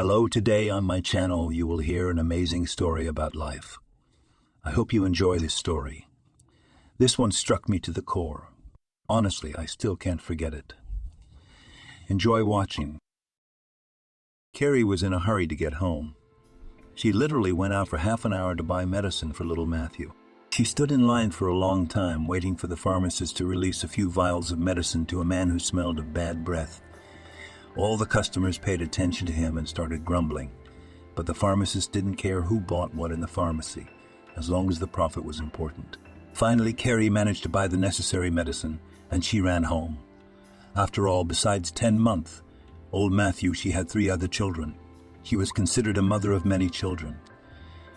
Hello, today on my channel you will hear an amazing story about life. I hope you enjoy this story. This one struck me to the core. Honestly, I still can't forget it. Enjoy watching. Carrie was in a hurry to get home. She literally went out for half an hour to buy medicine for little Matthew. She stood in line for a long time, waiting for the pharmacist to release a few vials of medicine to a man who smelled of bad breath. All the customers paid attention to him and started grumbling, but the pharmacist didn't care who bought what in the pharmacy, as long as the profit was important. Finally, Carrie managed to buy the necessary medicine, and she ran home. After all, besides 10-month-old Matthew, she had 3 other children. She was considered a mother of many children.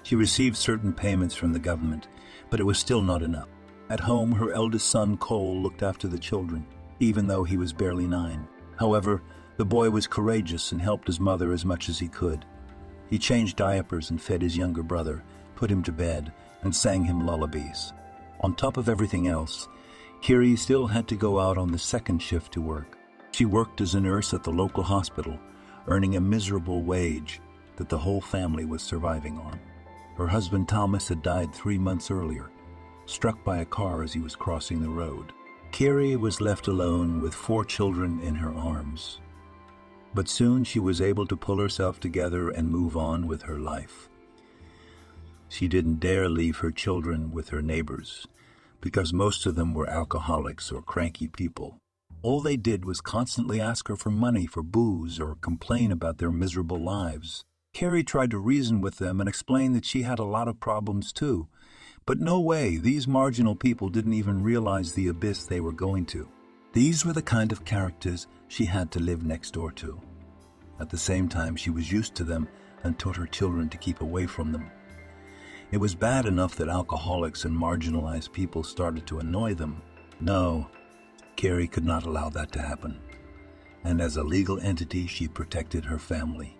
She received certain payments from the government, but it was still not enough. At home, her eldest son, Cole, looked after the children, even though he was barely 9. However, the boy was courageous and helped his mother as much as he could. He changed diapers and fed his younger brother, put him to bed, and sang him lullabies. On top of everything else, Kiri still had to go out on the second shift to work. She worked as a nurse at the local hospital, earning a miserable wage that the whole family was surviving on. Her husband Thomas had died 3 months earlier, struck by a car as he was crossing the road. Kiri was left alone with 4 children in her arms. But soon she was able to pull herself together and move on with her life. She didn't dare leave her children with her neighbors, because most of them were alcoholics or cranky people. All they did was constantly ask her for money for booze or complain about their miserable lives. Carrie tried to reason with them and explain that she had a lot of problems too. But no way, these marginal people didn't even realize the abyss they were going to. These were the kind of characters she had to live next door to. At the same time, she was used to them and taught her children to keep away from them. It was bad enough that alcoholics and marginalized people started to annoy them. No, Carrie could not allow that to happen. And as a legal entity, she protected her family.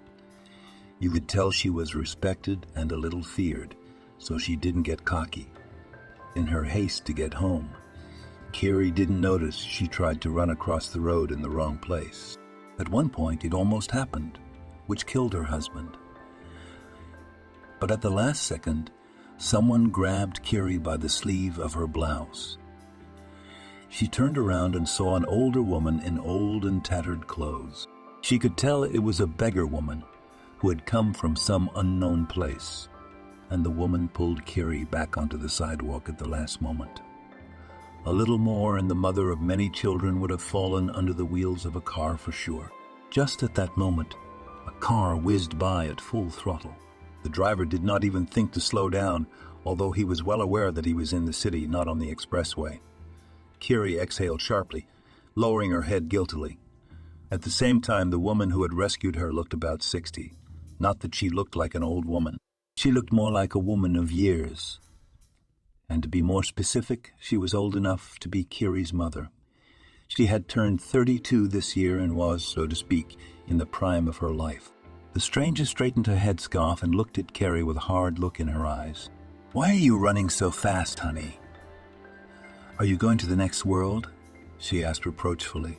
You could tell she was respected and a little feared, so she didn't get cocky. In her haste to get home, Carrie didn't notice she tried to run across the road in the wrong place. At one point, it almost happened, which killed her husband. But at the last second, someone grabbed Carrie by the sleeve of her blouse. She turned around and saw an older woman in old and tattered clothes. She could tell it was a beggar woman who had come from some unknown place, and the woman pulled Carrie back onto the sidewalk at the last moment. A little more and the mother of many children would have fallen under the wheels of a car for sure. Just at that moment, a car whizzed by at full throttle. The driver did not even think to slow down, although he was well aware that he was in the city, not on the expressway. Kiri exhaled sharply, lowering her head guiltily. At the same time, the woman who had rescued her looked about 60. Not that she looked like an old woman. She looked more like a woman of years. And to be more specific, she was old enough to be Kiri's mother. She had turned 32 this year and was, so to speak, in the prime of her life. The stranger straightened her headscarf and looked at Carrie with a hard look in her eyes. "Why are you running so fast, honey? Are you going to the next world?" she asked reproachfully,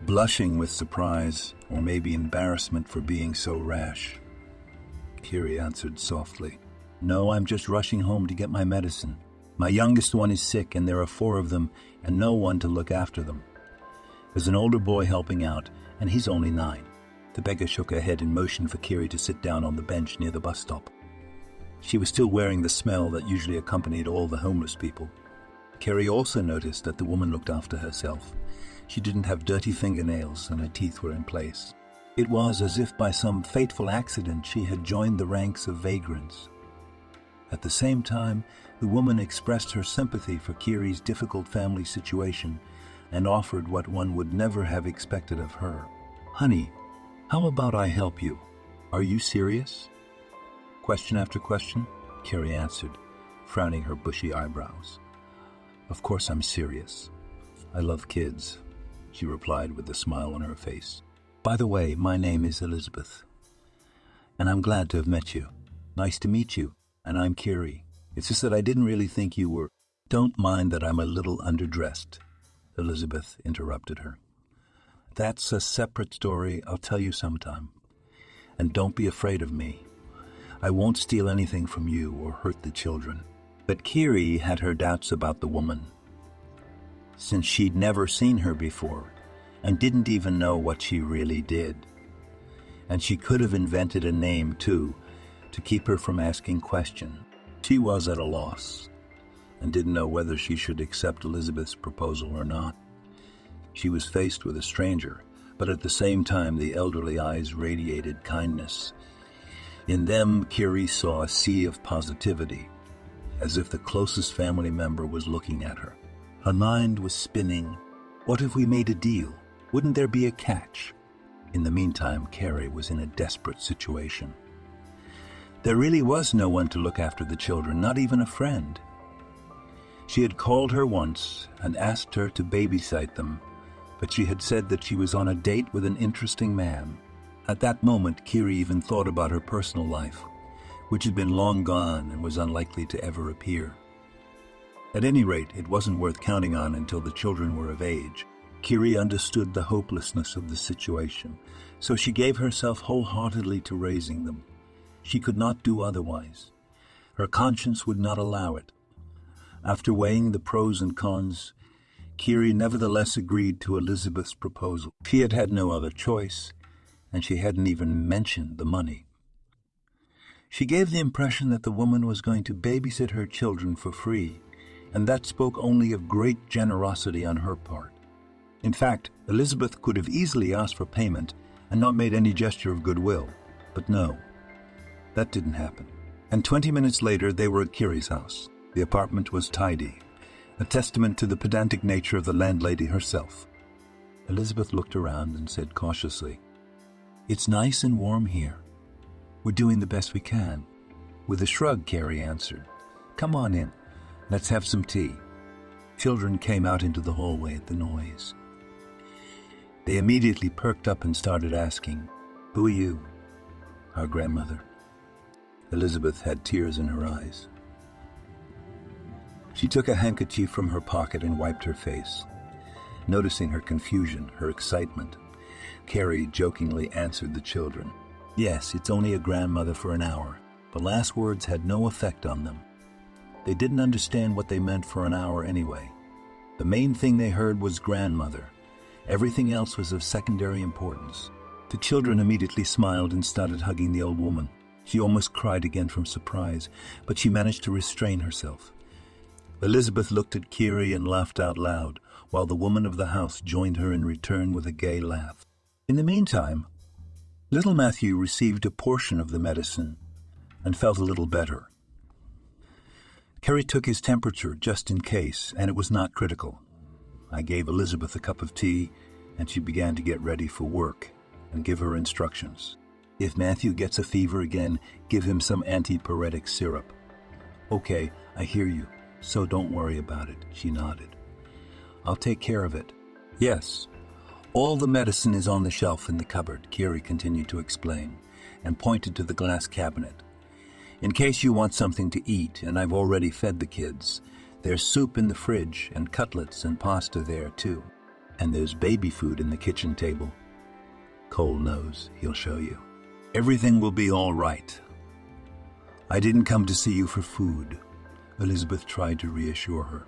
blushing with surprise or maybe embarrassment for being so rash. Kiri answered softly, "No, I'm just rushing home to get my medicine. My youngest one is sick and there are 4 of them and no one to look after them. There's an older boy helping out and he's only 9. The beggar shook her head and motioned for Kiri to sit down on the bench near the bus stop. She was still wearing the smell that usually accompanied all the homeless people. Kiri also noticed that the woman looked after herself. She didn't have dirty fingernails and her teeth were in place. It was as if by some fateful accident she had joined the ranks of vagrants. At the same time, the woman expressed her sympathy for Kiri's difficult family situation and offered what one would never have expected of her. "Honey, how about I help you? Are you serious?" Question after question, Kiri answered, frowning her bushy eyebrows. "Of course I'm serious. I love kids," she replied with a smile on her face. "By the way, my name is Elizabeth, and I'm glad to have met you. Nice to meet you. And I'm Kiri. It's just that I didn't really think you were—" "Don't mind that I'm a little underdressed," Elizabeth interrupted her. "That's a separate story I'll tell you sometime. And don't be afraid of me. I won't steal anything from you or hurt the children." But Kiri had her doubts about the woman, since she'd never seen her before and didn't even know what she really did. And she could have invented a name, too, to keep her from asking questions. She was at a loss and didn't know whether she should accept Elizabeth's proposal or not. She was faced with a stranger, but at the same time the elderly eyes radiated kindness. In them, Kiri saw a sea of positivity, as if the closest family member was looking at her. Her mind was spinning. What if we made a deal? Wouldn't there be a catch? In the meantime, Carrie was in a desperate situation. There really was no one to look after the children, not even a friend. She had called her once and asked her to babysit them, but she had said that she was on a date with an interesting man. At that moment, Kiri even thought about her personal life, which had been long gone and was unlikely to ever appear. At any rate, it wasn't worth counting on until the children were of age. Kiri understood the hopelessness of the situation, so she gave herself wholeheartedly to raising them. She could not do otherwise. Her conscience would not allow it. After weighing the pros and cons, Kiri nevertheless agreed to Elizabeth's proposal. She had had no other choice, and she hadn't even mentioned the money. She gave the impression that the woman was going to babysit her children for free, and that spoke only of great generosity on her part. In fact, Elizabeth could have easily asked for payment and not made any gesture of goodwill. But no, that didn't happen. And 20 minutes later, they were at Kiri's house. The apartment was tidy, a testament to the pedantic nature of the landlady herself. Elizabeth looked around and said cautiously, "It's nice and warm here. We're doing the best we can." With a shrug, Kerry answered, "Come on in. Let's have some tea." Children came out into the hallway at the noise. They immediately perked up and started asking, "Who are you?" "Our grandmother." Elizabeth had tears in her eyes. She took a handkerchief from her pocket and wiped her face. Noticing her confusion, her excitement, Carrie jokingly answered the children, "Yes, it's only a grandmother for an hour." The last words had no effect on them. They didn't understand what they meant for an hour anyway. The main thing they heard was grandmother. Everything else was of secondary importance. The children immediately smiled and started hugging the old woman. She almost cried again from surprise, but she managed to restrain herself. Elizabeth looked at Kiri and laughed out loud, while the woman of the house joined her in return with a gay laugh. In the meantime, little Matthew received a portion of the medicine and felt a little better. Kerry took his temperature just in case, and it was not critical. I gave Elizabeth a cup of tea, and she began to get ready for work and give her instructions. If Matthew gets a fever again, give him some antipyretic syrup. "Okay, I hear you, so don't worry about it," she nodded. "I'll take care of it." "Yes, all the medicine is on the shelf in the cupboard," Kiri continued to explain, and pointed to the glass cabinet. "In case you want something to eat, and I've already fed the kids, there's soup in the fridge and cutlets and pasta there, too. And there's baby food in the kitchen table. Cole knows, he'll show you. Everything will be all right. I didn't come to see you for food," Elizabeth tried to reassure her.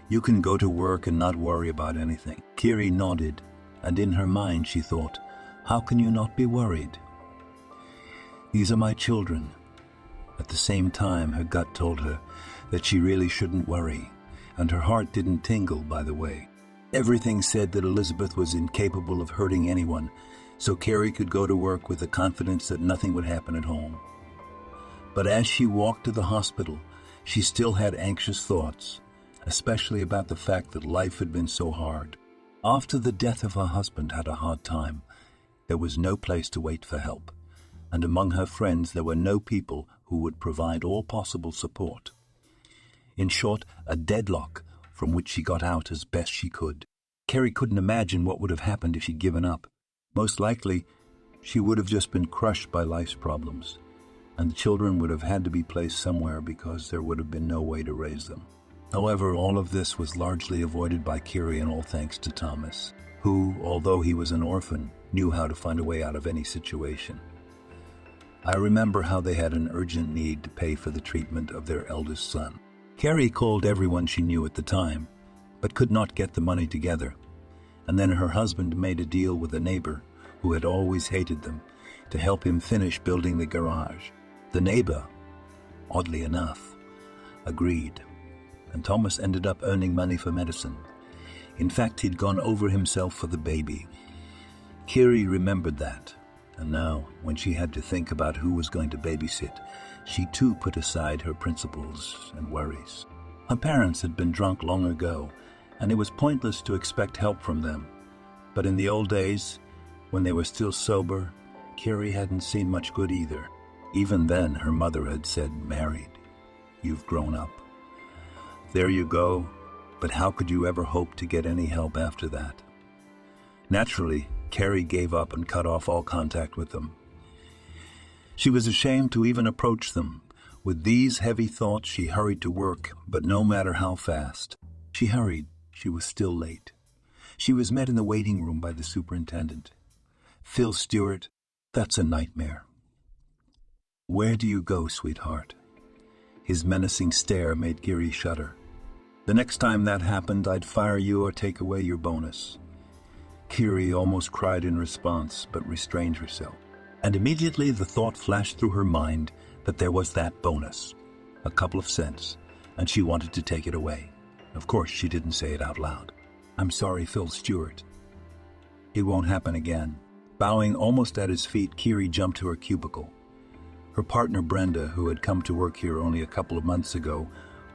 "You can go to work and not worry about anything." Kiri nodded, and in her mind she thought, "How can you not be worried? These are my children." At the same time, her gut told her that she really shouldn't worry, and her heart didn't tingle, by the way. Everything said that Elizabeth was incapable of hurting anyone, so Carrie could go to work with the confidence that nothing would happen at home. But as she walked to the hospital, she still had anxious thoughts, especially about the fact that life had been so hard. After the death of her husband had a hard time, there was no place to wait for help, and among her friends there were no people who would provide all possible support. In short, a deadlock from which she got out as best she could. Kerry couldn't imagine what would have happened if she'd given up. Most likely, she would have just been crushed by life's problems, and the children would have had to be placed somewhere because there would have been no way to raise them. However, all of this was largely avoided by Kiri, and all thanks to Thomas, who, although he was an orphan, knew how to find a way out of any situation. I remember how they had an urgent need to pay for the treatment of their eldest son. Carrie called everyone she knew at the time, but could not get the money together. And then her husband made a deal with a neighbor who had always hated them to help him finish building the garage. The neighbor, oddly enough, agreed, and Thomas ended up earning money for medicine. In fact, he'd gone over himself for the baby. Kiri remembered that, and now, when she had to think about who was going to babysit, she too put aside her principles and worries. Her parents had been drunk long ago, and it was pointless to expect help from them. But in the old days, when they were still sober, Kiri hadn't seen much good either. Even then, her mother had said, "Married, you've grown up. There you go, but how could you ever hope to get any help after that?" Naturally, Kerry gave up and cut off all contact with them. She was ashamed to even approach them. With these heavy thoughts, she hurried to work, but no matter how fast she hurried, she was still late. She was met in the waiting room by the superintendent. "Phil Stewart, that's a nightmare." "Where do you go, sweetheart?" His menacing stare made Kiri shudder. "The next time that happened, I'd fire you or take away your bonus." Kiri almost cried in response, but restrained herself. And immediately the thought flashed through her mind that there was that bonus, a couple of cents, and she wanted to take it away. Of course, she didn't say it out loud. "I'm sorry, Phil Stewart. It won't happen again." Bowing almost at his feet, Kiri jumped to her cubicle. Her partner Brenda, who had come to work here only a couple of months ago,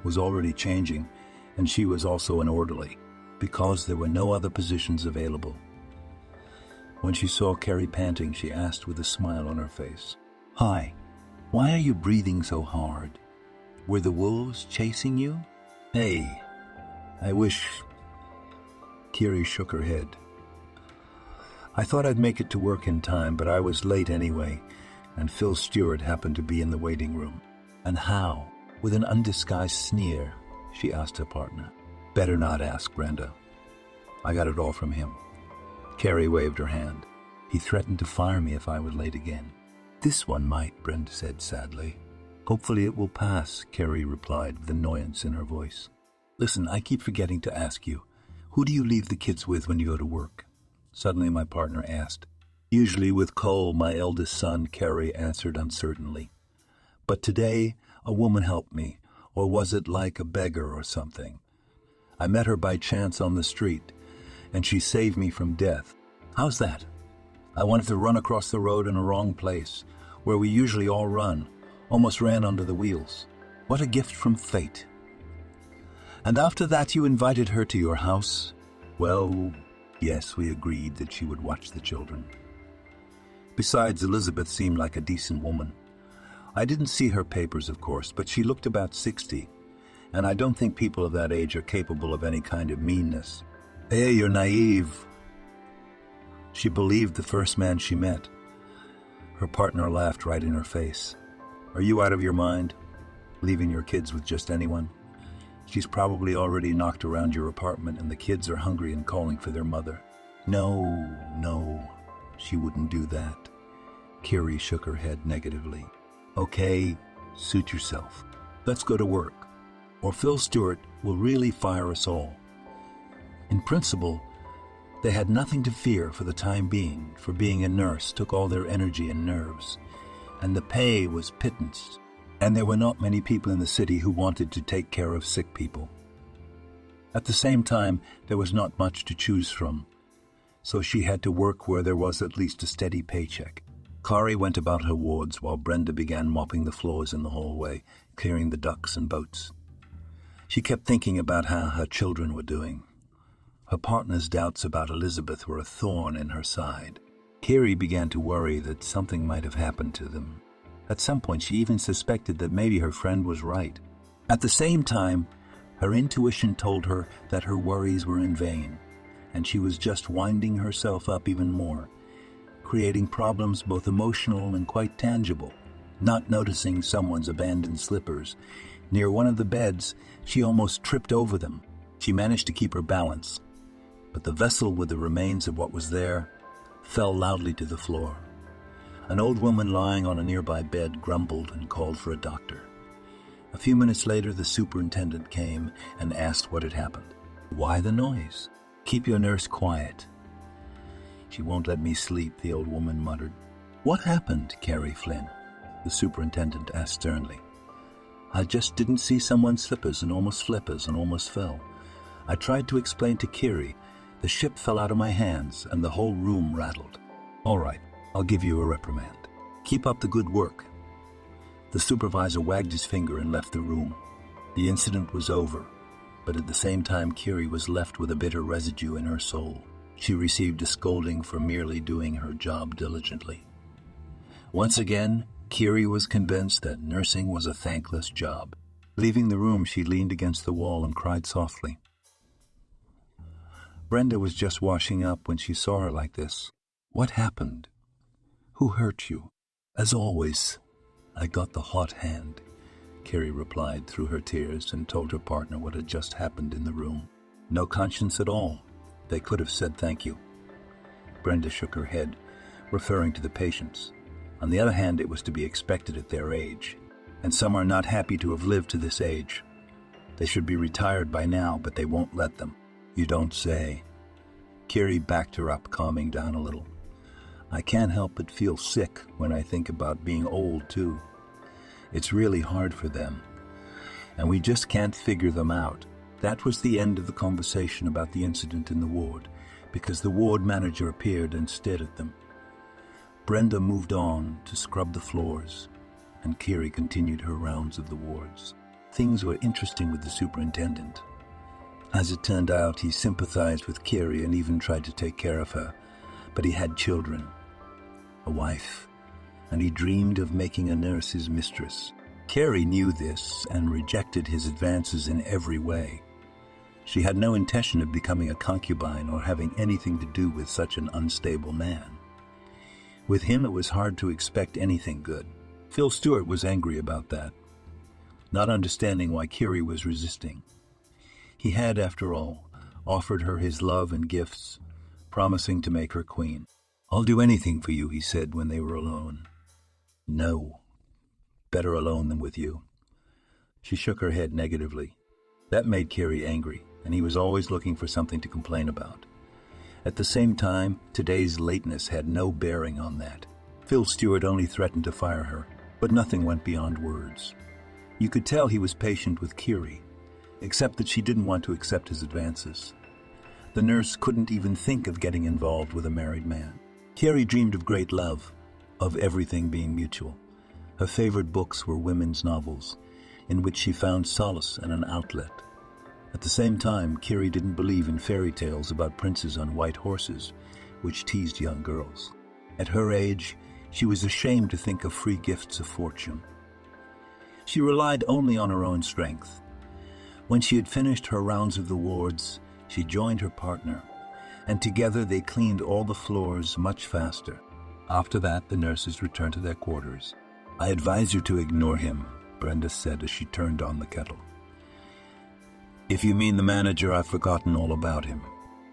was already changing, and she was also an orderly, because there were no other positions available. When she saw Carrie panting, she asked with a smile on her face, "Hi, why are you breathing so hard? Were the wolves chasing you?" "Hey, I wish..." Kiri shook her head. "I thought I'd make it to work in time, but I was late anyway, and Phil Stewart happened to be in the waiting room." "And how?" With an undisguised sneer, she asked her partner. "Better not ask, Brenda. I got it all from him." Carrie waved her hand. "He threatened to fire me if I was late again." "This one might," Brenda said sadly. "Hopefully it will pass," Carrie replied with annoyance in her voice. "Listen, I keep forgetting to ask you. Who do you leave the kids with when you go to work?" Suddenly my partner asked. "Usually with Cole, my eldest son," Carrie answered uncertainly. "But today, a woman helped me, or was it like a beggar or something? I met her by chance on the street, and she saved me from death. How's that? I wanted to run across the road in a wrong place, where we usually all run, almost ran under the wheels. What a gift from fate. And after that you invited her to your house?" "Well, yes, we agreed that she would watch the children. Besides, Elizabeth seemed like a decent woman. I didn't see her papers, of course, but she looked about 60, and I don't think people of that age are capable of any kind of meanness." "Hey, you're naive." She believed the first man she met. Her partner laughed right in her face. "Are you out of your mind? Leaving your kids with just anyone? She's probably already knocked around your apartment and the kids are hungry and calling for their mother." No, she wouldn't do that." Kiri shook her head negatively. "Okay, suit yourself. Let's go to work, or Phil Stewart will really fire us all." In principle, they had nothing to fear for the time being, for being a nurse took all their energy and nerves, and the pay was pittance, and there were not many people in the city who wanted to take care of sick people. At the same time, there was not much to choose from, so she had to work where there was at least a steady paycheck. Carrie went about her wards while Brenda began mopping the floors in the hallway, clearing the ducks and boats. She kept thinking about how her children were doing. Her partner's doubts about Elizabeth were a thorn in her side. Kiri began to worry that something might have happened to them. At some point, she even suspected that maybe her friend was right. At the same time, her intuition told her that her worries were in vain, and she was just winding herself up even more, creating problems both emotional and quite tangible. Not noticing someone's abandoned slippers near one of the beds, she almost tripped over them. She managed to keep her balance, but the vessel with the remains of what was there fell loudly to the floor. An old woman lying on a nearby bed grumbled and called for a doctor. A few minutes later, the superintendent came and asked what had happened. "Why the noise? Keep your nurse quiet." "She won't let me sleep," the old woman muttered. "What happened, Carrie Flynn?" the superintendent asked sternly. "I just didn't see someone's slippers and almost fell. I tried to explain to Kiri. The ship fell out of my hands and the whole room rattled." "All right, I'll give you a reprimand. Keep up the good work." The supervisor wagged his finger and left the room. The incident was over, but at the same time Kiri was left with a bitter residue in her soul. She received a scolding for merely doing her job diligently. Once again, Kiri was convinced that nursing was a thankless job. Leaving the room, she leaned against the wall and cried softly. Brenda was just washing up when she saw her like this. "What happened? Who hurt you?" "As always, I got the hot hand," Kerry replied through her tears and told her partner what had just happened in the room. "No conscience at all. They could have said thank you." Brenda shook her head, referring to the patients. On the other hand, it was to be expected at their age, and some are not happy to have lived to this age. They should be retired by now, but they won't let them. "You don't say." Kiri backed her up, calming down a little. "I can't help but feel sick when I think about being old, too. It's really hard for them, and we just can't figure them out." That was the end of the conversation about the incident in the ward, because the ward manager appeared and stared at them. Brenda moved on to scrub the floors, and Kiri continued her rounds of the wards. Things were interesting with the superintendent. As it turned out, he sympathized with Kiri and even tried to take care of her, but he had children, a wife, and he dreamed of making a nurse his mistress. Kerry knew this and rejected his advances in every way. She had no intention of becoming a concubine or having anything to do with such an unstable man. With him, it was hard to expect anything good. Phil Stewart was angry about that, not understanding why Kiri was resisting. He had, after all, offered her his love and gifts, promising to make her queen. "I'll do anything for you," he said when they were alone. "No. Better alone than with you." She shook her head negatively. That made Kiri angry, and he was always looking for something to complain about. At the same time, today's lateness had no bearing on that. Phil Stewart only threatened to fire her, but nothing went beyond words. You could tell he was patient with Kiri, except that she didn't want to accept his advances. The nurse couldn't even think of getting involved with a married man. Kiri dreamed of great love, of everything being mutual. Her favorite books were women's novels, in which she found solace and an outlet. At the same time, Kiri didn't believe in fairy tales about princes on white horses, which teased young girls. At her age, she was ashamed to think of free gifts of fortune. She relied only on her own strength. When she had finished her rounds of the wards, she joined her partner, and together they cleaned all the floors much faster. After that, the nurses returned to their quarters. "I advise you to ignore him," Brenda said as she turned on the kettle. "If you mean the manager, I've forgotten all about him."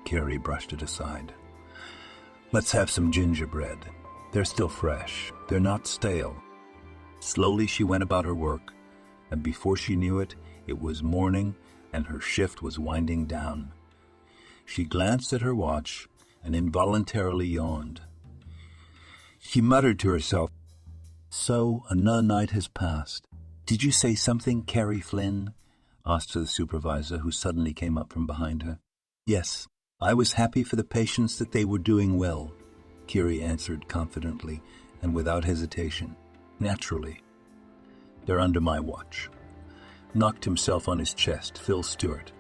Carrie brushed it aside. "Let's have some gingerbread. They're still fresh. They're not stale." Slowly she went about her work, and before she knew it, it was morning and her shift was winding down. She glanced at her watch and involuntarily yawned. She muttered to herself, "So another night has passed." "Did you say something, Carrie Flynn?" asked the supervisor, who suddenly came up from behind her. "Yes, I was happy for the patients that they were doing well," Kiri answered confidently and without hesitation. "Naturally. They're under my watch." Knocked himself on his chest, Phil Stewart.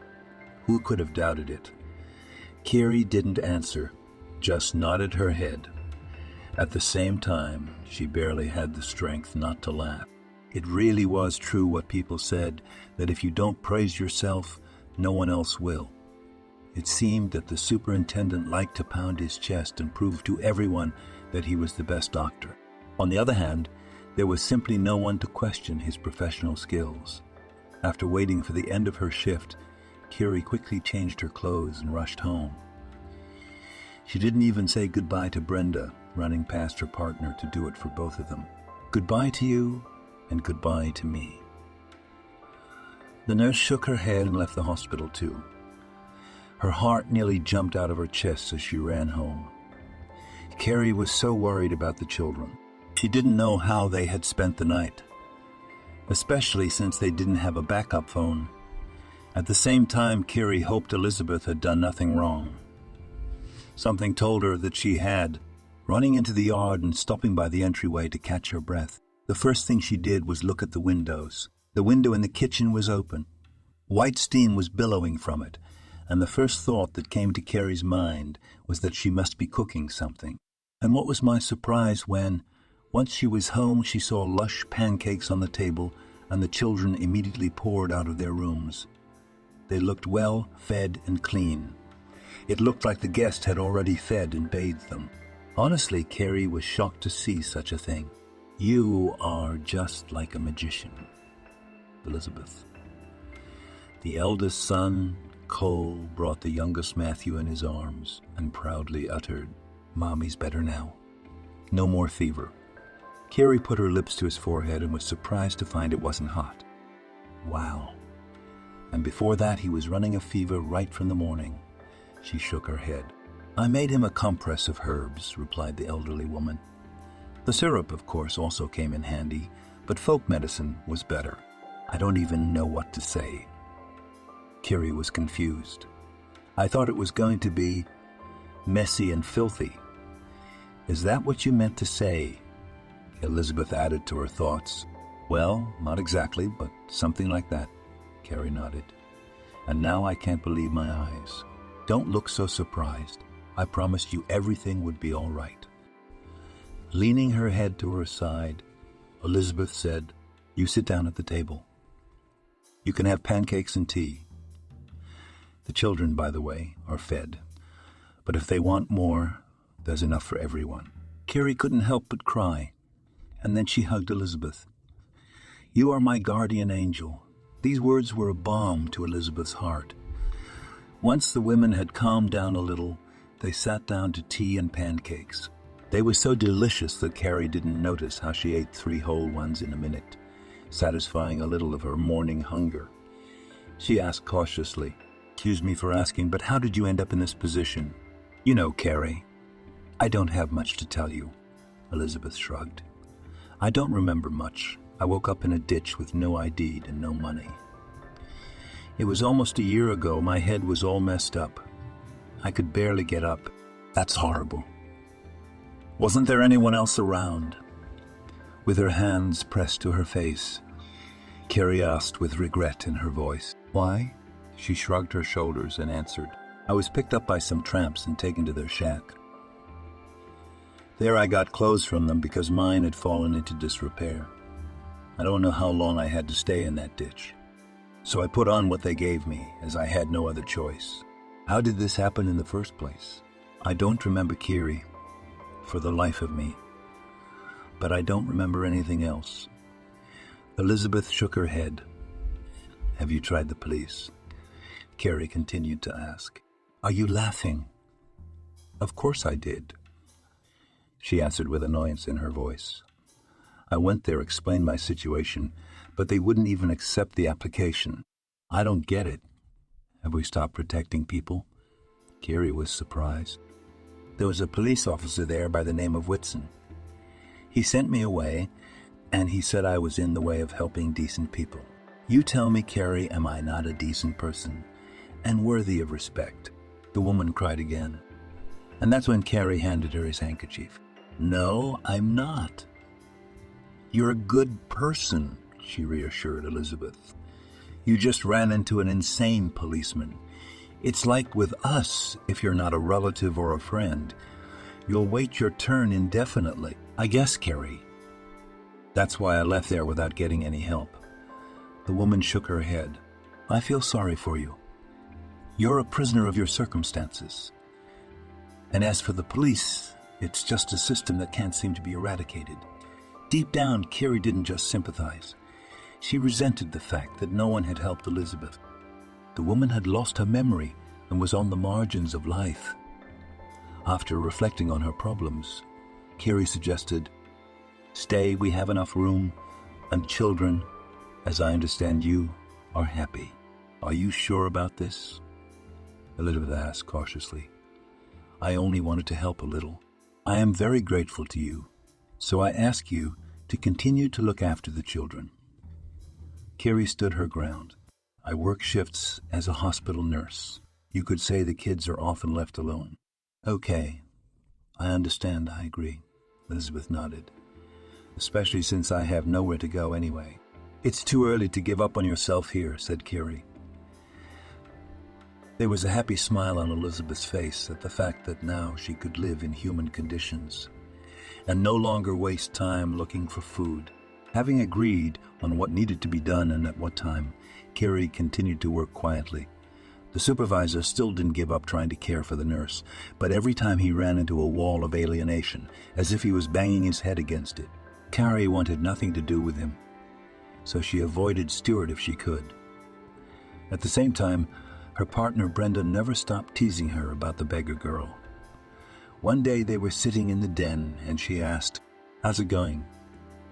Who could have doubted it? Kiri didn't answer, just nodded her head. At the same time, she barely had the strength not to laugh. It really was true what people said, that if you don't praise yourself, no one else will. It seemed that the superintendent liked to pound his chest and prove to everyone that he was the best doctor. On the other hand, there was simply no one to question his professional skills. After waiting for the end of her shift, Kiri quickly changed her clothes and rushed home. She didn't even say goodbye to Brenda, running past her partner to do it for both of them. Goodbye to you, and goodbye to me. The nurse shook her head and left the hospital too. Her heart nearly jumped out of her chest as she ran home. Carrie was so worried about the children. She didn't know how they had spent the night, especially since they didn't have a backup phone. At the same time, Kiri hoped Elizabeth had done nothing wrong. Something told her that she had. Running into the yard and stopping by the entryway to catch her breath, the first thing she did was look at the windows. The window in the kitchen was open. White steam was billowing from it, and the first thought that came to Carrie's mind was that she must be cooking something. And what was my surprise when, once she was home, she saw lush pancakes on the table and the children immediately poured out of their rooms. They looked well, fed, and clean. It looked like the guest had already fed and bathed them. Honestly, Carrie was shocked to see such a thing. You are just like a magician, Elizabeth. The eldest son, Cole, brought the youngest Matthew in his arms and proudly uttered, "Mommy's better now. No more fever." Carrie put her lips to his forehead and was surprised to find it wasn't hot. Wow. And before that, he was running a fever right from the morning. She shook her head. "I made him a compress of herbs," replied the elderly woman. The syrup, of course, also came in handy, but folk medicine was better. I don't even know what to say. Kiri was confused. I thought it was going to be messy and filthy. Is that what you meant to say? Elizabeth added to her thoughts. Well, not exactly, but something like that. Carrie nodded. And now I can't believe my eyes. Don't look so surprised. I promised you everything would be all right. Leaning her head to her side, Elizabeth said, "You sit down at the table. You can have pancakes and tea. The children, by the way, are fed. But if they want more, there's enough for everyone." Carrie couldn't help but cry, and then she hugged Elizabeth. "You are my guardian angel." These words were a balm to Elizabeth's heart. Once the women had calmed down a little, they sat down to tea and pancakes. They were so delicious that Carrie didn't notice how she ate 3 whole ones in a minute, satisfying a little of her morning hunger. She asked cautiously, "Excuse me for asking, but how did you end up in this position?" "You know, Carrie, I don't have much to tell you," Elizabeth shrugged. "I don't remember much. I woke up in a ditch with no ID and no money. It was almost a year ago. My head was all messed up. I could barely get up. That's horrible." "Wasn't there anyone else around?" With her hands pressed to her face, Carrie asked with regret in her voice. "Why?" She shrugged her shoulders and answered, "I was picked up by some tramps and taken to their shack. There I got clothes from them because mine had fallen into disrepair. I don't know how long I had to stay in that ditch. So I put on what they gave me, as I had no other choice." "How did this happen in the first place?" "I don't remember, Kiri, for the life of me. But I don't remember anything else." Elizabeth shook her head. "Have you tried the police?" Carrie continued to ask. "Are you laughing?" "Of course I did," she answered with annoyance in her voice. "I went there, explained my situation, but they wouldn't even accept the application. I don't get it. Have we stopped protecting people?" Carrie was surprised. "There was a police officer there by the name of Whitson. He sent me away, and he said I was in the way of helping decent people. You tell me, Carrie, am I not a decent person and worthy of respect?" The woman cried again. And that's when Carrie handed her his handkerchief. "No, I'm not." "You're a good person," she reassured Elizabeth. "You just ran into an insane policeman. It's like with us, if you're not a relative or a friend, you'll wait your turn indefinitely. I guess, Carrie. That's why I left there without getting any help." The woman shook her head. "I feel sorry for you. You're a prisoner of your circumstances. And as for the police, it's just a system that can't seem to be eradicated." Deep down, Kiri didn't just sympathize. She resented the fact that no one had helped Elizabeth. The woman had lost her memory and was on the margins of life. After reflecting on her problems, Kiri suggested. Stay, we have enough room, and children, as I understand you, are happy. Are you sure about this? Elizabeth asked cautiously. I only wanted to help a little. I am very grateful to you, so I ask you to continue to look after the children. Kiri stood her ground. I work shifts as a hospital nurse. You could say the kids are often left alone. Okay, I understand, I agree, Elizabeth nodded. Especially since I have nowhere to go anyway. It's too early to give up on yourself here, said Kiri. There was a happy smile on Elizabeth's face at the fact that now she could live in human conditions and no longer waste time looking for food. Having agreed on what needed to be done and at what time, Kiri continued to work quietly. The supervisor still didn't give up trying to care for the nurse, but every time he ran into a wall of alienation, as if he was banging his head against it. Carrie wanted nothing to do with him, so she avoided Stuart if she could. At the same time, her partner Brenda never stopped teasing her about the beggar girl. One day they were sitting in the den and she asked, How's it going?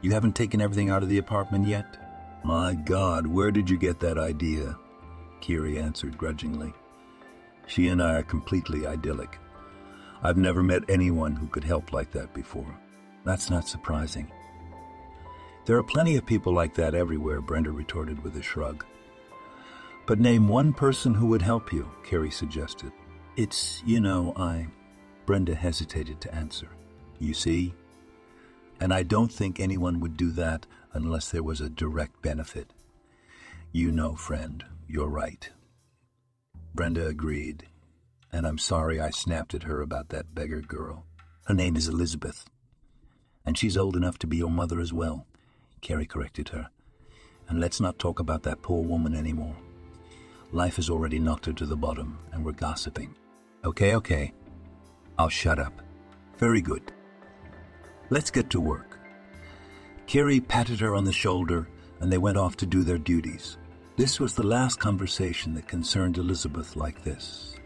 You haven't taken everything out of the apartment yet? My God, where did you get that idea? Kiri answered grudgingly. She and I are completely idyllic. I've never met anyone who could help like that before. That's not surprising. There are plenty of people like that everywhere, Brenda retorted with a shrug. But name one person who would help you, Kerry suggested. Brenda hesitated to answer. You see? And I don't think anyone would do that unless there was a direct benefit. You know, friend, you're right. Brenda agreed, and I'm sorry I snapped at her about that beggar girl. Her name is Elizabeth, and she's old enough to be your mother as well, Kerry corrected her. And let's not talk about that poor woman anymore. Life has already knocked her to the bottom, and we're gossiping. Okay. I'll shut up. Very good. Let's get to work. Kiri patted her on the shoulder, and they went off to do their duties. This was the last conversation that concerned Elizabeth like this.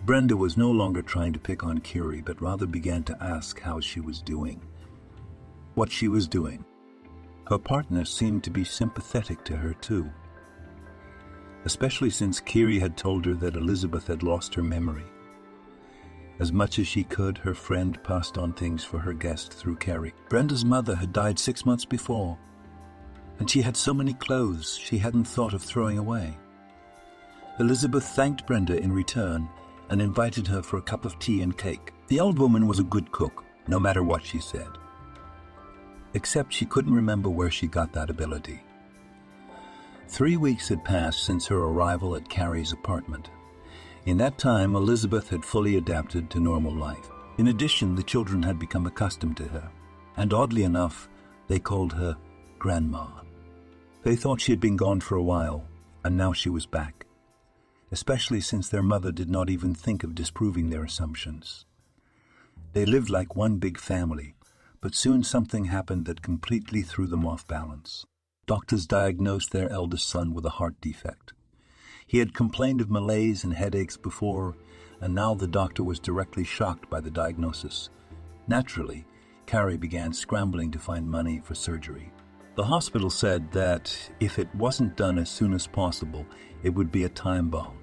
Brenda was no longer trying to pick on Kiri, but rather began to ask how she was doing. What she was doing. Her partner seemed to be sympathetic to her too. Especially since Kiri had told her that Elizabeth had lost her memory. As much as she could, her friend passed on things for her guest through Carrie. Brenda's mother had died 6 months before, and she had so many clothes she hadn't thought of throwing away. Elizabeth thanked Brenda in return and invited her for a cup of tea and cake. The old woman was a good cook, no matter what she said. Except she couldn't remember where she got that ability. 3 weeks had passed since her arrival at Carrie's apartment. In that time, Elizabeth had fully adapted to normal life. In addition, the children had become accustomed to her, and oddly enough, they called her Grandma. They thought she had been gone for a while, and now she was back, especially since their mother did not even think of disproving their assumptions. They lived like one big family, but soon something happened that completely threw them off balance. Doctors diagnosed their eldest son with a heart defect. He had complained of malaise and headaches before, and now the doctor was directly shocked by the diagnosis. Naturally, Carrie began scrambling to find money for surgery. The hospital said that if it wasn't done as soon as possible, it would be a time bomb.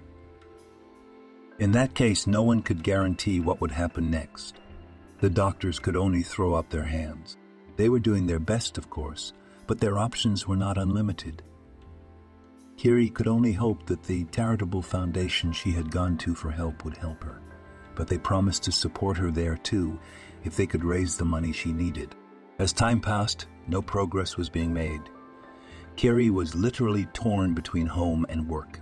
In that case, no one could guarantee what would happen next. The doctors could only throw up their hands. They were doing their best, of course, but their options were not unlimited. Kiri could only hope that the charitable foundation she had gone to for help would help her, but they promised to support her there too if they could raise the money she needed. As time passed, no progress was being made. Kiri was literally torn between home and work,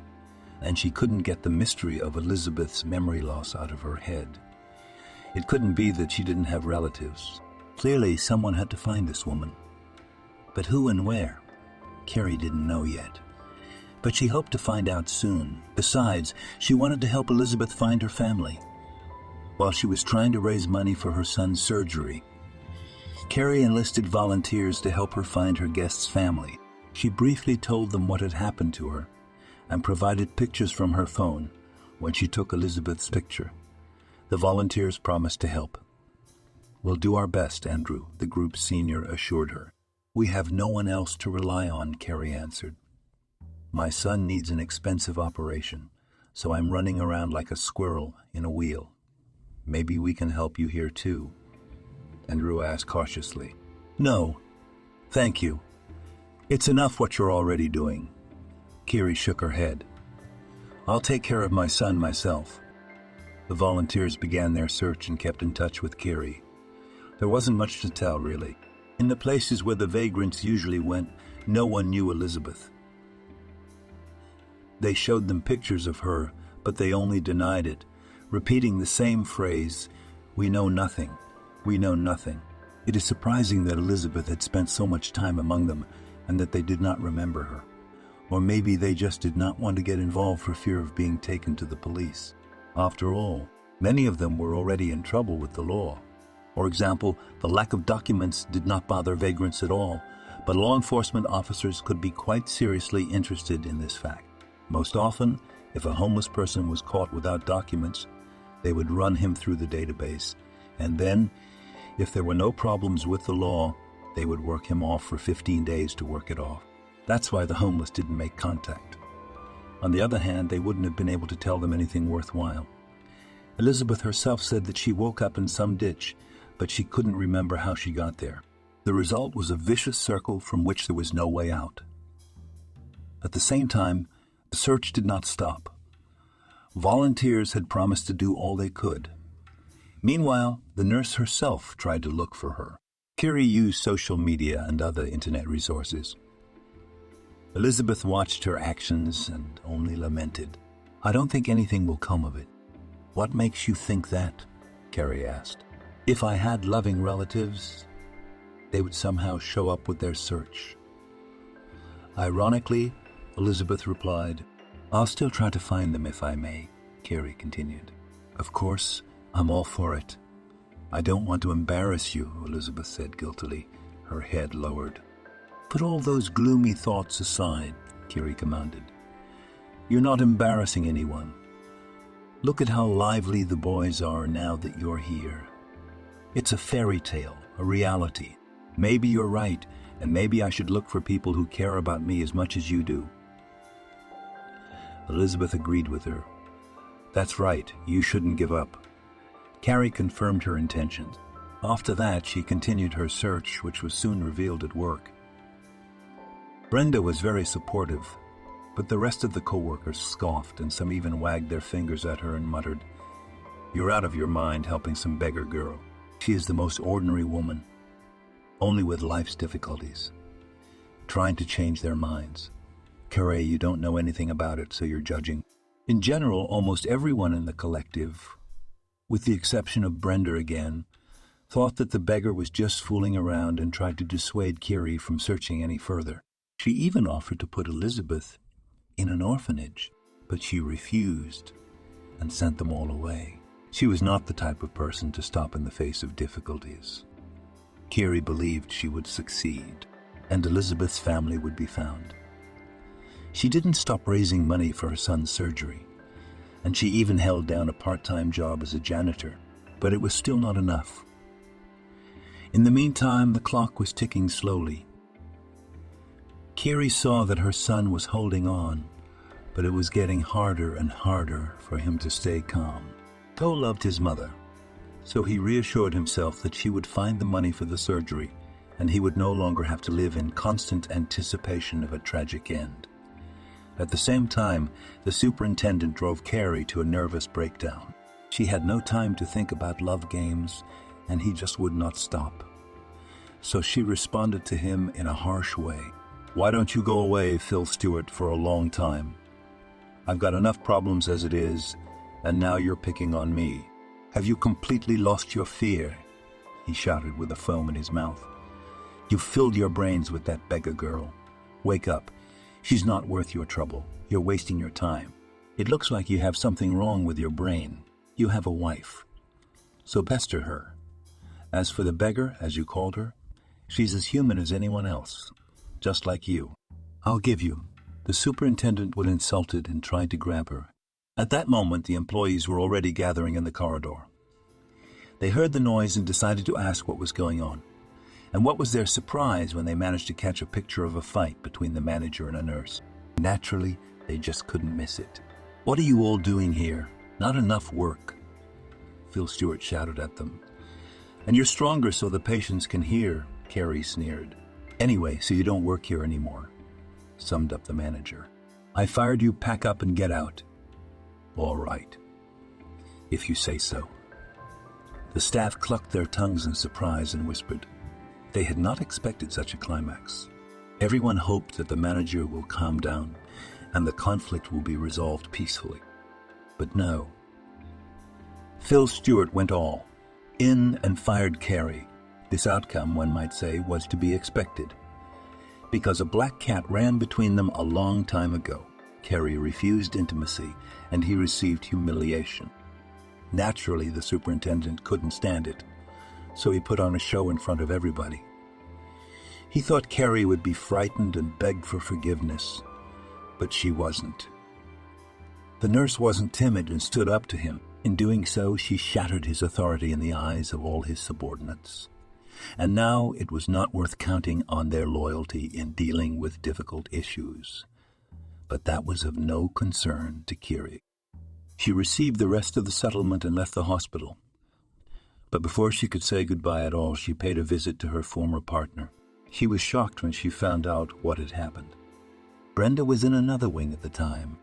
and she couldn't get the mystery of Elizabeth's memory loss out of her head. It couldn't be that she didn't have relatives. Clearly, someone had to find this woman. But who and where? Kiri didn't know yet. But she hoped to find out soon. Besides, she wanted to help Elizabeth find her family. While she was trying to raise money for her son's surgery, Carrie enlisted volunteers to help her find her guest's family. She briefly told them what had happened to her and provided pictures from her phone when she took Elizabeth's picture. The volunteers promised to help. "We'll do our best, Andrew," the group's senior assured her. "We have no one else to rely on," Kerry answered. "My son needs an expensive operation, so I'm running around like a squirrel in a wheel. Maybe we can help you here too," Andrew asked cautiously. "No, thank you. It's enough what you're already doing." Kiri shook her head. "I'll take care of my son myself." The volunteers began their search and kept in touch with Kiri. There wasn't much to tell, really. In the places where the vagrants usually went, no one knew Elizabeth. They showed them pictures of her, but they only denied it, repeating the same phrase, "We know nothing. We know nothing." It is surprising that Elizabeth had spent so much time among them and that they did not remember her. Or maybe they just did not want to get involved for fear of being taken to the police. After all, many of them were already in trouble with the law. For example, the lack of documents did not bother vagrants at all, but law enforcement officers could be quite seriously interested in this fact. Most often, if a homeless person was caught without documents, they would run him through the database, and then, if there were no problems with the law, they would work him off for 15 days to work it off. That's why the homeless didn't make contact. On the other hand, they wouldn't have been able to tell them anything worthwhile. Elizabeth herself said that she woke up in some ditch, but she couldn't remember how she got there. The result was a vicious circle from which there was no way out. At the same time, the search did not stop. Volunteers had promised to do all they could. Meanwhile, the nurse herself tried to look for her. Kiri used social media and other internet resources. Elizabeth watched her actions and only lamented. "I don't think anything will come of it." "What makes you think that?" Carrie asked. "If I had loving relatives, they would somehow show up with their search." "Ironically," Elizabeth replied, "I'll still try to find them if I may," Kerry continued. "Of course, I'm all for it. I don't want to embarrass you," Elizabeth said guiltily, her head lowered. "Put all those gloomy thoughts aside," Kiri commanded. "You're not embarrassing anyone. Look at how lively the boys are now that you're here. It's a fairy tale, a reality. Maybe you're right, and maybe I should look for people who care about me as much as you do." Elizabeth agreed with her. "That's right, you shouldn't give up." Carrie confirmed her intentions. After that, she continued her search, which was soon revealed at work. Brenda was very supportive, but the rest of the co-workers scoffed, and some even wagged their fingers at her and muttered, "You're out of your mind helping some beggar girl. She is the most ordinary woman, only with life's difficulties, trying to change their minds. Carrie, you don't know anything about it, so you're judging." In general, almost everyone in the collective, with the exception of Brenda again, thought that the beggar was just fooling around and tried to dissuade Kiri from searching any further. She even offered to put Elizabeth in an orphanage, but she refused and sent them all away. She was not the type of person to stop in the face of difficulties. Kiri believed she would succeed, and Elizabeth's family would be found. She didn't stop raising money for her son's surgery, and she even held down a part-time job as a janitor, but it was still not enough. In the meantime, the clock was ticking slowly. Kiri saw that her son was holding on, but it was getting harder and harder for him to stay calm. Cole loved his mother, so he reassured himself that she would find the money for the surgery, and he would no longer have to live in constant anticipation of a tragic end. At the same time, the superintendent drove Carrie to a nervous breakdown. She had no time to think about love games, and he just would not stop. So she responded to him in a harsh way. "Why don't you go away, Phil Stewart, for a long time? I've got enough problems as it is, and now you're picking on me. Have you completely lost your fear?" he shouted with a foam in his mouth. "You've filled your brains with that beggar girl. Wake up. She's not worth your trouble. You're wasting your time. It looks like you have something wrong with your brain. You have a wife, so pester her. As for the beggar, as you called her, she's as human as anyone else, just like you. I'll give you." The superintendent was insulted and tried to grab her. At that moment, the employees were already gathering in the corridor. They heard the noise and decided to ask what was going on. And what was their surprise when they managed to catch a picture of a fight between the manager and a nurse. Naturally, they just couldn't miss it. "What are you all doing here? Not enough work," Phil Stewart shouted at them. "And you're stronger so the patients can hear," Carrie sneered. "Anyway, so you don't work here anymore," summed up the manager. "I fired you, pack up and get out." "All right, if you say so." The staff clucked their tongues in surprise and whispered. They had not expected such a climax. Everyone hoped that the manager will calm down and the conflict will be resolved peacefully. But no. Phil Stewart went all in and fired Carrie. This outcome, one might say, was to be expected. Because a black cat ran between them a long time ago. Kerry refused intimacy, and he received humiliation. Naturally, the superintendent couldn't stand it, so he put on a show in front of everybody. He thought Kerry would be frightened and beg for forgiveness, but she wasn't. The nurse wasn't timid and stood up to him. In doing so, she shattered his authority in the eyes of all his subordinates. And now it was not worth counting on their loyalty in dealing with difficult issues. But that was of no concern to Kiri. She received the rest of the settlement and left the hospital. But before she could say goodbye at all, she paid a visit to her former partner. She was shocked when she found out what had happened. Brenda was in another wing at the time.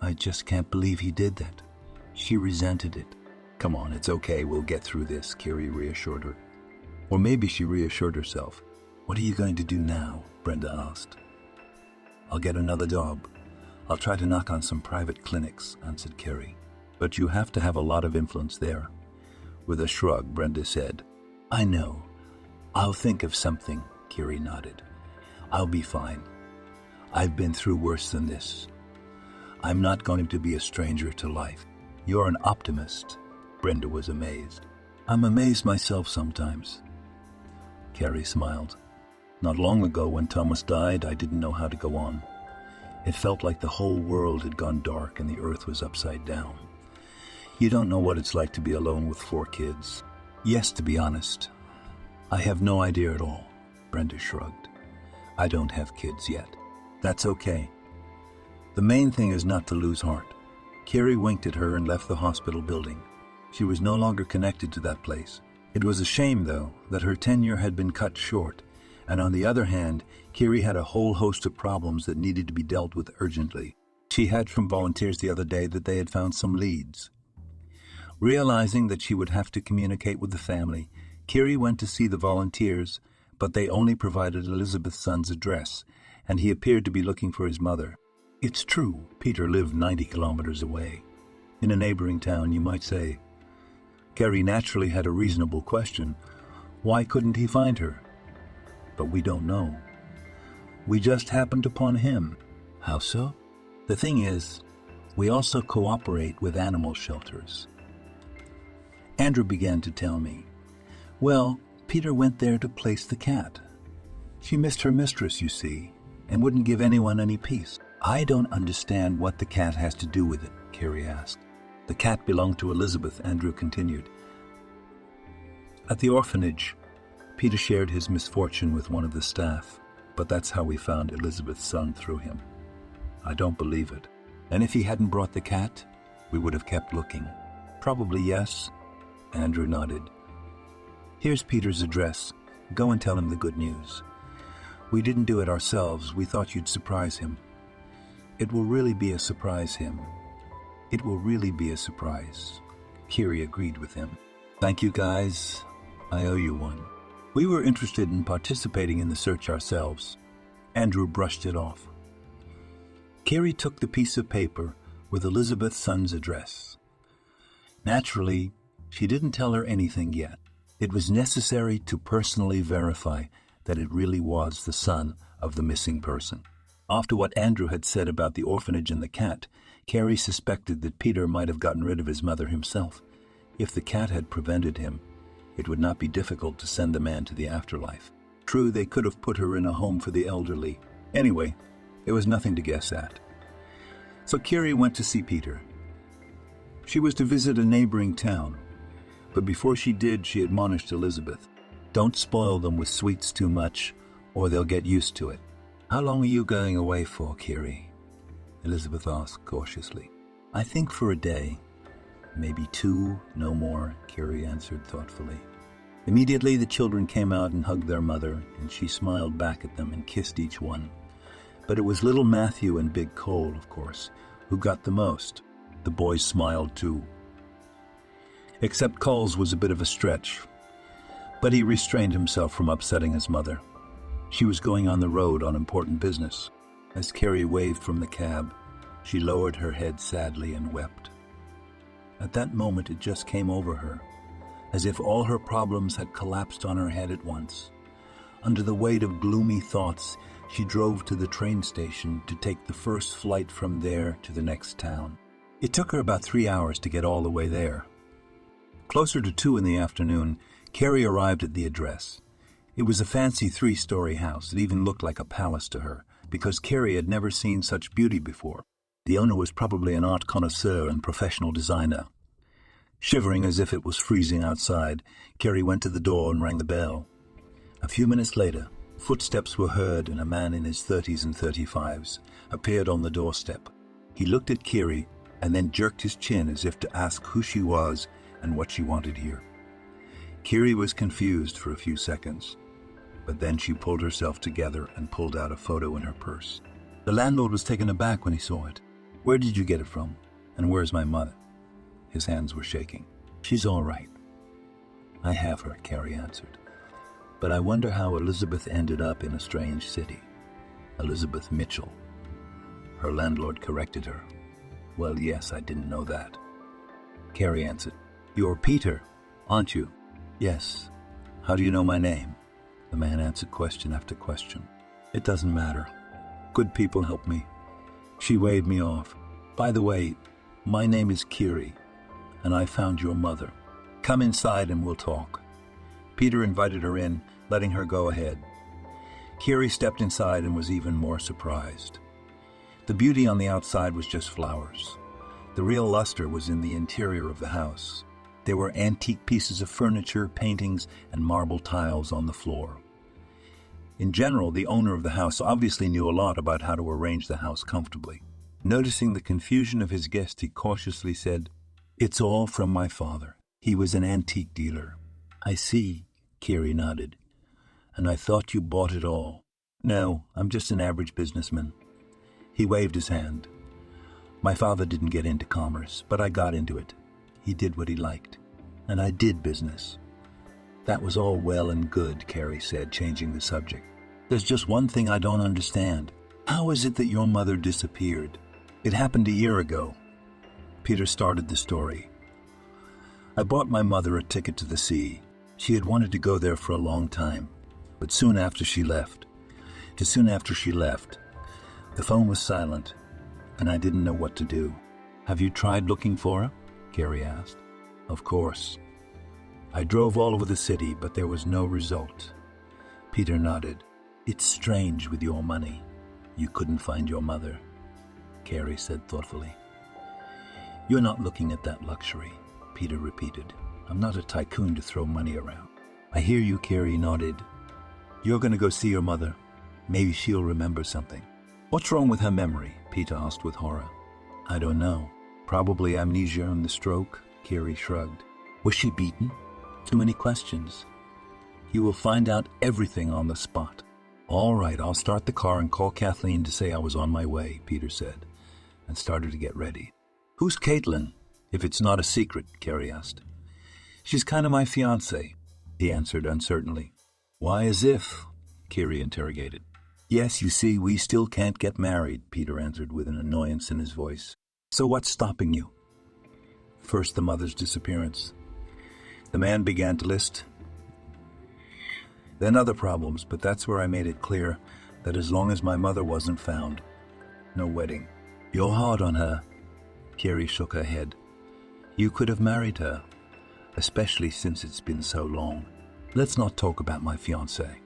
"I just can't believe he did that." She resented it. "Come on, it's okay, we'll get through this," Kiri reassured her. Or maybe she reassured herself. "What are you going to do now?" Brenda asked. "I'll get another job. I'll try to knock on some private clinics," answered Kerry. "But you have to have a lot of influence there." With a shrug, Brenda said, "I know. I'll think of something," Kiri nodded. "I'll be fine. I've been through worse than this. I'm not going to be a stranger to life." "You're an optimist." Brenda was amazed. "I'm amazed myself sometimes." Kerry smiled. "Not long ago when Thomas died, I didn't know how to go on. It felt like the whole world had gone dark and the earth was upside down. You don't know what it's like to be alone with 4 kids. Yes, to be honest, I have no idea at all." Brenda shrugged. "I don't have kids yet. That's okay. The main thing is not to lose heart." Kiri winked at her and left the hospital building. She was no longer connected to that place. It was a shame, though, that her tenure had been cut short, and on the other hand, Kiri had a whole host of problems that needed to be dealt with urgently. She had from volunteers the other day that they had found some leads. Realizing that she would have to communicate with the family, Kiri went to see the volunteers, but they only provided Elizabeth's son's address, and he appeared to be looking for his mother. It's true, Peter lived 90 kilometers away. In a neighboring town, you might say. Carrie naturally had a reasonable question. Why couldn't he find her? But we don't know. We just happened upon him. How so? The thing is, we also cooperate with animal shelters. Andrew began to tell me. Well, Peter went there to place the cat. She missed her mistress, you see, and wouldn't give anyone any peace. I don't understand what the cat has to do with it, Carrie asked. The cat belonged to Elizabeth, Andrew continued. At the orphanage, Peter shared his misfortune with one of the staff, but that's how we found Elizabeth's son through him. I don't believe it. And if he hadn't brought the cat, we would have kept looking. Probably yes, Andrew nodded. Here's Peter's address. Go and tell him the good news. We didn't do it ourselves. We thought you'd surprise him. It will really be a surprise him. It will really be a surprise. Kiri agreed with him. Thank you, guys. I owe you one. We were interested in participating in the search ourselves. Andrew brushed it off. Kiri took the piece of paper with Elizabeth's son's address. Naturally, she didn't tell her anything yet. It was necessary to personally verify that it really was the son of the missing person. After what Andrew had said about the orphanage and the cat, Carrie suspected that Peter might have gotten rid of his mother himself. If the cat had prevented him, it would not be difficult to send the man to the afterlife. True, they could have put her in a home for the elderly. Anyway, there was nothing to guess at. So Kiri went to see Peter. She was to visit a neighboring town. But before she did, she admonished Elizabeth. Don't spoil them with sweets too much, or they'll get used to it. How long are you going away for, Kiri? Elizabeth asked cautiously. I think for a day. Maybe 2, no more, Kiri answered thoughtfully. Immediately the children came out and hugged their mother, and she smiled back at them and kissed each one. But it was little Matthew and Big Cole, of course, who got the most. The boys smiled too. Except Cole's was a bit of a stretch, but he restrained himself from upsetting his mother. She was going on the road on important business. As Kerry waved from the cab, she lowered her head sadly and wept. At that moment it just came over her, as if all her problems had collapsed on her head at once. Under the weight of gloomy thoughts, she drove to the train station to take the first flight from there to the next town. It took her about 3 hours to get all the way there. Closer to 2 in the afternoon, Kerry arrived at the address. It was a fancy 3-story house. It even looked like a palace to her, because Kerry had never seen such beauty before. The owner was probably an art connoisseur and professional designer. Shivering as if it was freezing outside, Kerry went to the door and rang the bell. A few minutes later, footsteps were heard and a man in his 30s and 35s appeared on the doorstep. He looked at Kiri and then jerked his chin as if to ask who she was and what she wanted here. Kiri was confused for a few seconds, but then she pulled herself together and pulled out a photo in her purse. The landlord was taken aback when he saw it. Where did you get it from? And where's my mother? His hands were shaking. She's all right. I have her, Kerry answered. But I wonder how Elizabeth ended up in a strange city. Elizabeth Mitchell. Her landlord corrected her. Well, yes, I didn't know that. Kerry answered. You're Peter, aren't you? Yes. How do you know my name? The man answered question after question. It doesn't matter. Good people help me. She waved me off. By the way, my name is Kiri, and I found your mother. Come inside and we'll talk. Peter invited her in, letting her go ahead. Kiri stepped inside and was even more surprised. The beauty on the outside was just flowers. The real luster was in the interior of the house. There were antique pieces of furniture, paintings, and marble tiles on the floor. In general, the owner of the house obviously knew a lot about how to arrange the house comfortably. Noticing the confusion of his guest, he cautiously said, It's all from my father. He was an antique dealer. I see, Kiri nodded. And I thought you bought it all. No, I'm just an average businessman. He waved his hand. My father didn't get into commerce, but I got into it. He did what he liked, and I did business. That was all well and good, Kerry said, changing the subject. There's just one thing I don't understand. How is it that your mother disappeared? It happened a year ago. Peter started the story. I bought my mother a ticket to the sea. She had wanted to go there for a long time, but soon after she left, the phone was silent, and I didn't know what to do. Have you tried looking for her? Carrie asked. Of course. I drove all over the city, but there was no result. Peter nodded. It's strange with your money. You couldn't find your mother, Carrie said thoughtfully. You're not looking at that luxury, Peter repeated. I'm not a tycoon to throw money around. I hear you, Carrie nodded. You're going to go see your mother. Maybe she'll remember something. What's wrong with her memory? Peter asked with horror. I don't know. Probably amnesia and the stroke, Kiri shrugged. Was she beaten? Too many questions. You will find out everything on the spot. All right, I'll start the car and call Kathleen to say I was on my way, Peter said, and started to get ready. Who's Caitlin, if it's not a secret? Kerry asked. She's kind of my fiancée, he answered uncertainly. Why as if? Kiri interrogated. Yes, you see, we still can't get married, Peter answered with an annoyance in his voice. So what's stopping you? First, the mother's disappearance. The man began to list. Then other problems, but that's where I made it clear that as long as my mother wasn't found, no wedding. You're hard on her. Kiri shook her head. You could have married her, especially since it's been so long. Let's not talk about my fiancé.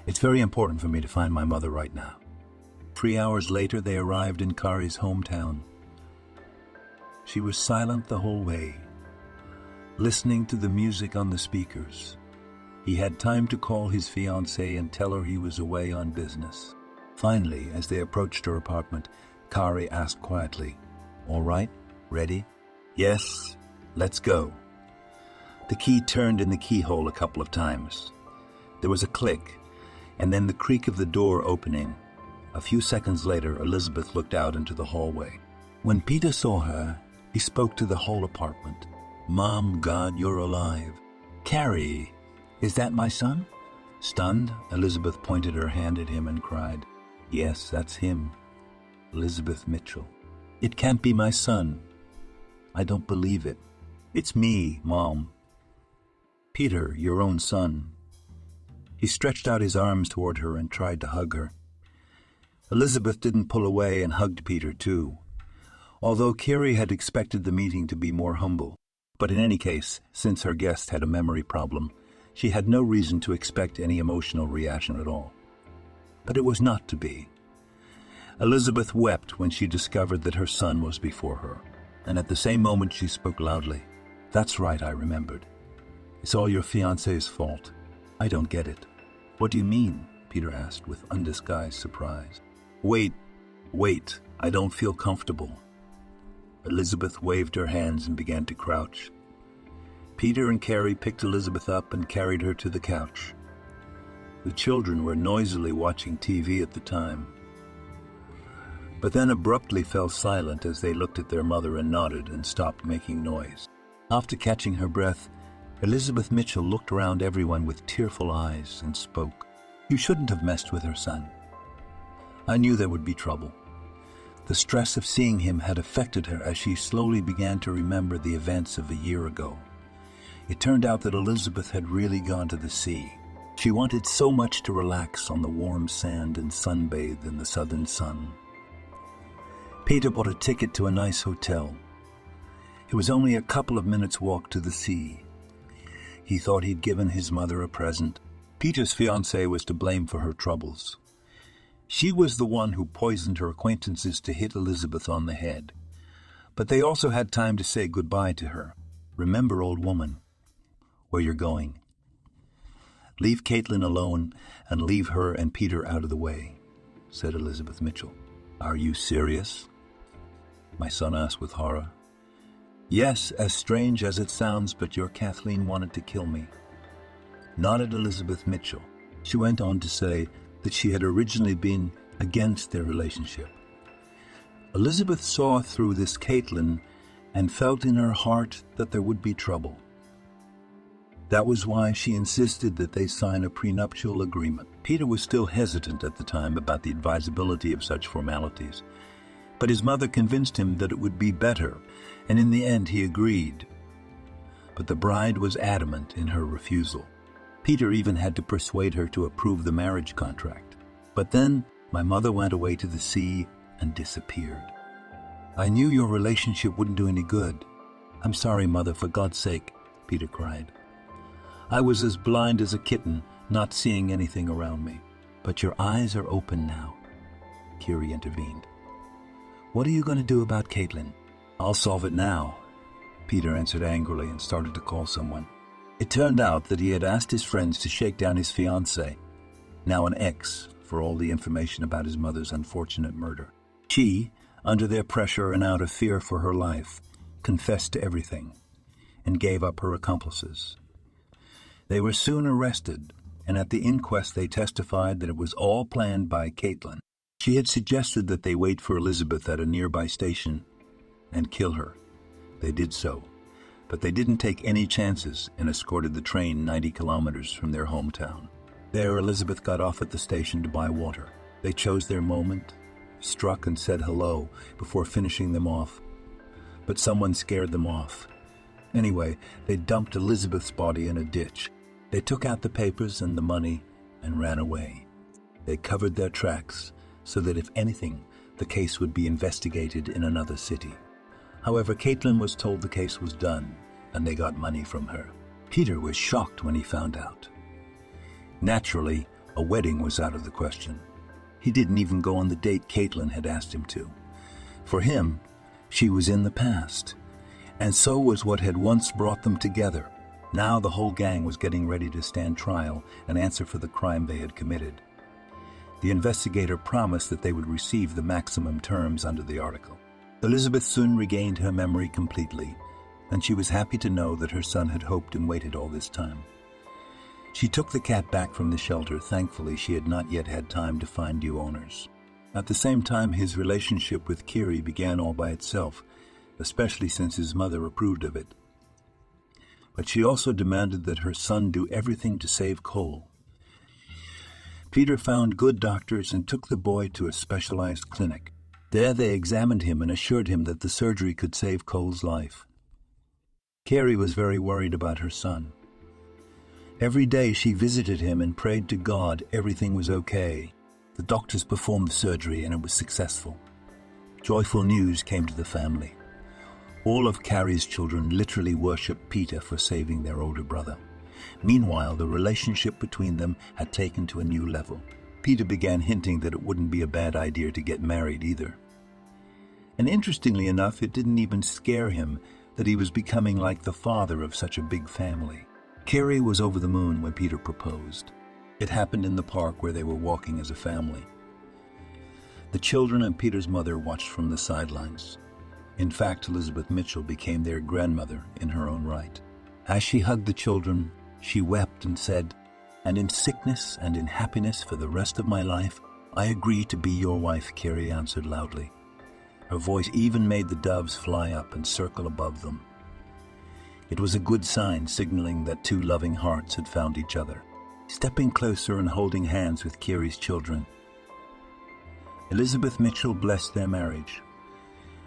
It's very important for me to find my mother right now. 3 hours later, they arrived in Kari's hometown. She was silent the whole way. listening to the music on the speakers. He had time to call his fiancée and tell her he was away on business. Finally, as they approached her apartment, Carrie asked quietly, "All right? Ready?" "Yes, let's go." The key turned in the keyhole a couple of times. There was a click, and then the creak of the door opening. A few seconds later, Elizabeth looked out into the hallway. When Peter saw her, he spoke to the whole apartment. "Mom, God, you're alive." "Carrie, is that my son?" Stunned, Elizabeth pointed her hand at him and cried, "Yes, that's him. Elizabeth Mitchell." "It can't be my son. I don't believe it." "It's me, Mom. Peter, your own son." He stretched out his arms toward her and tried to hug her. Elizabeth didn't pull away and hugged Peter too, although Kiri had expected the meeting to be more humble. But in any case, since her guest had a memory problem, she had no reason to expect any emotional reaction at all. But it was not to be. Elizabeth wept when she discovered that her son was before her, and at the same moment she spoke loudly. "That's right, I remembered. It's all your fiancé's fault. I don't get it." "What do you mean?" Peter asked with undisguised surprise. Wait, I don't feel comfortable." Elizabeth waved her hands and began to crouch. Peter and Kerry picked Elizabeth up and carried her to the couch. The children were noisily watching TV at the time, but then abruptly fell silent as they looked at their mother and nodded and stopped making noise. After catching her breath, Elizabeth Mitchell looked around everyone with tearful eyes and spoke. "You shouldn't have messed with her son. I knew there would be trouble." The stress of seeing him had affected her as she slowly began to remember the events of a year ago. It turned out that Elizabeth had really gone to the sea. She wanted so much to relax on the warm sand and sunbathe in the southern sun. Peter bought a ticket to a nice hotel. It was only a couple of minutes' walk to the sea. He thought he'd given his mother a present. Peter's fiancée was to blame for her troubles. She was the one who poisoned her acquaintances to hit Elizabeth on the head. But they also had time to say goodbye to her. "Remember, old woman, where you're going. Leave Caitlin alone and leave her and Peter out of the way," said Elizabeth Mitchell. "Are you serious?" my son asked with horror. "Yes, as strange as it sounds, but your Kathleen wanted to kill me," nodded Elizabeth Mitchell. She went on to say that she had originally been against their relationship. Elizabeth saw through this Caitlin and felt in her heart that there would be trouble. That was why she insisted that they sign a prenuptial agreement. Peter was still hesitant at the time about the advisability of such formalities, but his mother convinced him that it would be better, and in the end he agreed. But the bride was adamant in her refusal. Peter even had to persuade her to approve the marriage contract. But then my mother went away to the sea and disappeared. "I knew your relationship wouldn't do any good. I'm sorry, Mother, for God's sake," Peter cried. "I was as blind as a kitten, not seeing anything around me. But your eyes are open now," Kiri intervened. "What are you going to do about Caitlin?" "I'll solve it now," Peter answered angrily and started to call someone. It turned out that he had asked his friends to shake down his fiancée, now an ex, for all the information about his mother's unfortunate murder. She, under their pressure and out of fear for her life, confessed to everything and gave up her accomplices. They were soon arrested, and at the inquest they testified that it was all planned by Caitlin. She had suggested that they wait for Elizabeth at a nearby station and kill her. They did so, but they didn't take any chances and escorted the train 90 kilometers from their hometown. There, Elizabeth got off at the station to buy water. They chose their moment, struck and said hello before finishing them off. But someone scared them off. Anyway, they dumped Elizabeth's body in a ditch. They took out the papers and the money and ran away. They covered their tracks so that if anything, the case would be investigated in another city. However, Caitlin was told the case was done, and they got money from her. Peter was shocked when he found out. Naturally, a wedding was out of the question. He didn't even go on the date Caitlin had asked him to. For him, she was in the past, And so was what had once brought them together. Now the whole gang was getting ready to stand trial and answer for the crime they had committed. The investigator promised that they would receive the maximum terms under the article. Elizabeth soon regained her memory completely, and she was happy to know that her son had hoped and waited all this time. She took the cat back from the shelter. Thankfully, she had not yet had time to find new owners. At the same time, his relationship with Kiri began all by itself, especially since his mother approved of it. But she also demanded that her son do everything to save Cole. Peter found good doctors and took the boy to a specialized clinic. There they examined him and assured him that the surgery could save Cole's life. Carrie was very worried about her son. Every day she visited him and prayed to God everything was okay. The doctors performed the surgery and it was successful. Joyful news came to the family. All of Carrie's children literally worshipped Peter for saving their older brother. Meanwhile, the relationship between them had taken to a new level. Peter began hinting that it wouldn't be a bad idea to get married either. And interestingly enough, it didn't even scare him that he was becoming like the father of such a big family. Kerry was over the moon when Peter proposed. It happened in the park where they were walking as a family. The children and Peter's mother watched from the sidelines. In fact, Elizabeth Mitchell became their grandmother in her own right. As she hugged the children, she wept and said, "And in sickness and in happiness for the rest of my life, I agree to be your wife," Kiri answered loudly. Her voice even made the doves fly up and circle above them. It was a good sign, signaling that two loving hearts had found each other. Stepping closer and holding hands with Kiri's children, Elizabeth Mitchell blessed their marriage.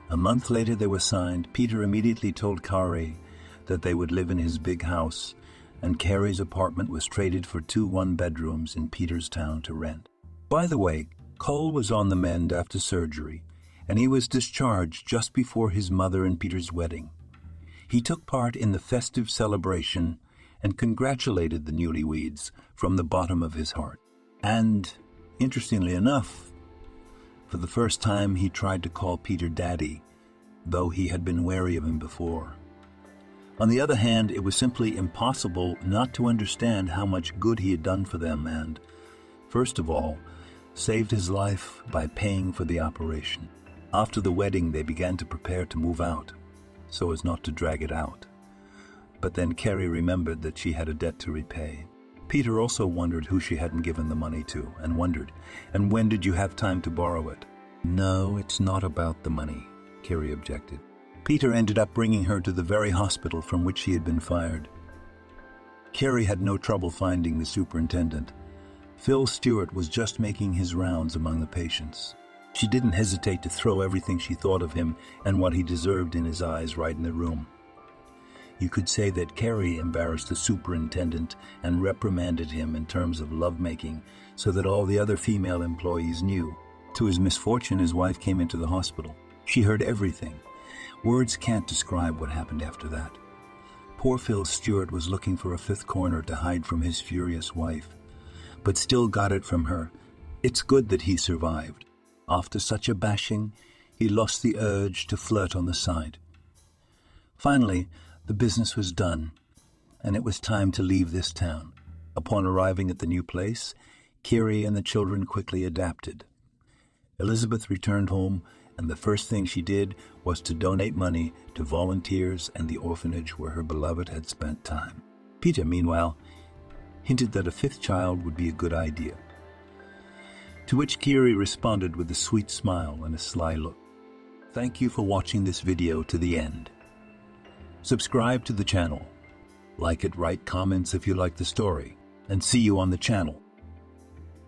A month later they were signed. Peter immediately told Carrie that they would live in his big house, and Carrie's apartment was traded for 2 one-bedrooms in Peter's town to rent. By the way, Cole was on the mend after surgery, and he was discharged just before his mother and Peter's wedding. He took part in the festive celebration and congratulated the newlyweds from the bottom of his heart. And, interestingly enough, for the first time he tried to call Peter Daddy, though he had been wary of him before. On the other hand, it was simply impossible not to understand how much good he had done for them and, first of all, saved his life by paying for the operation. After the wedding, they began to prepare to move out, so as not to drag it out. But then Kerry remembered that she had a debt to repay. Peter also wondered who she hadn't given the money to, and wondered, "And when did you have time to borrow it?" "No, it's not about the money," Kiri objected. Peter ended up bringing her to the very hospital from which she had been fired. Kerry had no trouble finding the superintendent. Phil Stewart was just making his rounds among the patients. She didn't hesitate to throw everything she thought of him and what he deserved in his eyes right in the room. You could say that Kerry embarrassed the superintendent and reprimanded him in terms of lovemaking so that all the other female employees knew. To his misfortune, his wife came into the hospital. She heard everything. Words can't describe what happened after that. Poor Phil Stewart was looking for a fifth corner to hide from his furious wife, but still got it from her. It's good that he survived. After such a bashing, he lost the urge to flirt on the side. Finally, the business was done, and it was time to leave this town. Upon arriving at the new place, Kiri and the children quickly adapted. Elizabeth returned home, and the first thing she did was to donate money to volunteers and the orphanage where her beloved had spent time. Peter, meanwhile, hinted that a fifth child would be a good idea, to which Kiri responded with a sweet smile and a sly look. Thank you for watching this video to the end. Subscribe to the channel, like it, write comments if you like the story, and see you on the channel.